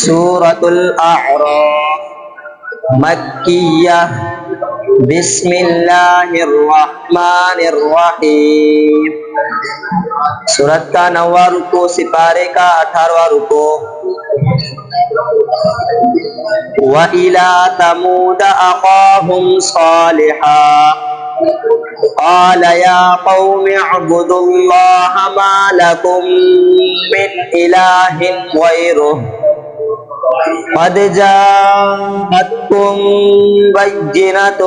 সূরাতুল আ'রাফ মাক্কিয়াহ। बिस्मिल्लाहिर रहमानिर रहीम। सूरत का 9वां रुकू, सिपारे का 18वां रुकू। व इला तमूद अखाहुम सालिहा क़ाल या क़ौमि अअ्बुदुल्लाह मा लकुम मिन इलाहिन ग़ैरुहु قد جاءتكم بينة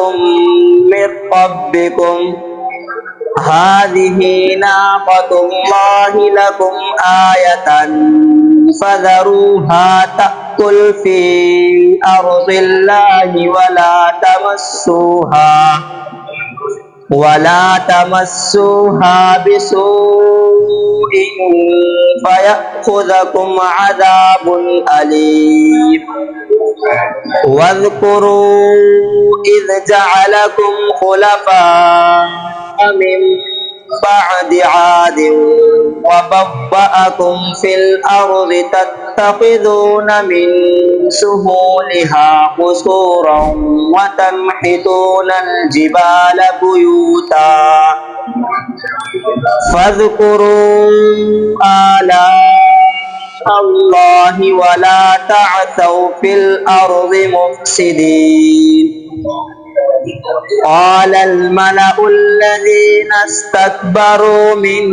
من ربكم هذه ناقة الله لكم آية فذروها تأكل في أرض الله ولا تمسوها بسوء فيأخذكم عذاب أليم واذكروا إذ جعلكم خلفاء من بعد عاد وبوأكم في الأرض تتخذون من سهولها قصورا وتنحتون الجبال بيوتا فاذكروا آلاء الله ولا تعثوا في الأرض مفسدين قال الملأ الذين استكبروا من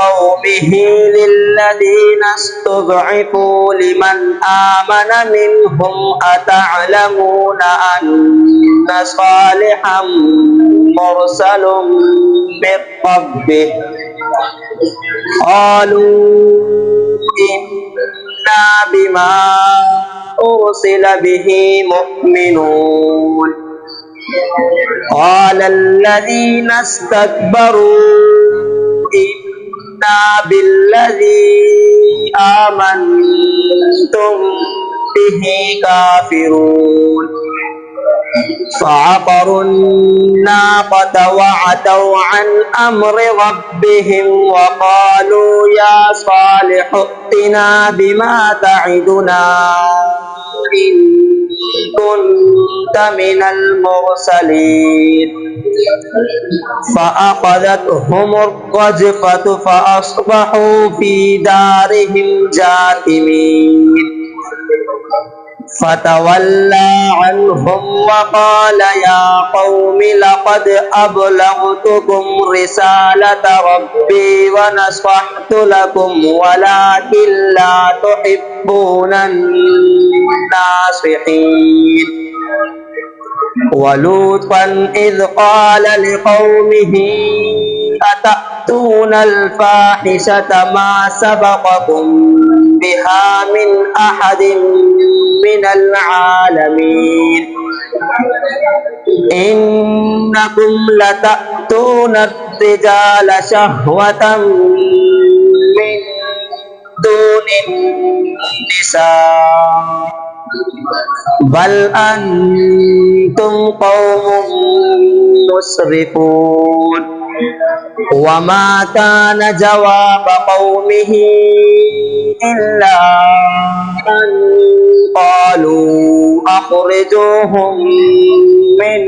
قومه للذين استضعفوا لمن آمن منهم أتعلمون أن صالحا مرسل من ربه قالوا إنا بما أرسل به مؤمنون قال الذين استكبروا إنا بالذي آمنتم به كافرون فعقروا الناقة وعتوا عن أمر ربهم وقالوا يا صالح ائتنا بما تعدنا إن كنت من المرسلين فأخذتهم الرجفة فأصبحوا في دارهم جاثمين فتولى عنهم وقال يا قوم لقد أبلغتكم رسالة ربي ونصحت لكم ولكن لا تحبون الناصحين ولوطا إذ قال لقومه أتأتون الفاحشة ما سبقكم بها من أحد من العالمين إنكم لتأتون الرجال شهوة من دون النساء بل أنتم قوم مسرفون وما كان جواب قومه إلا أن قالوا أخرجوهم من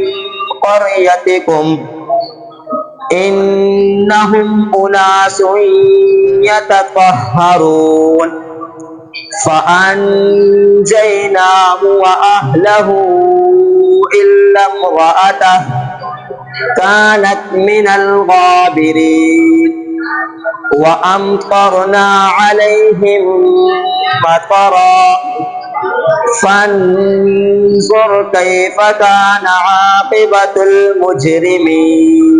قريتكم إنهم أناس يتطهرون فأنجيناه وأهله إلا امرأته كانت من الغابرين وأمطرنا عليهم مطرا فانظر كيف كان عاقبة المجرمين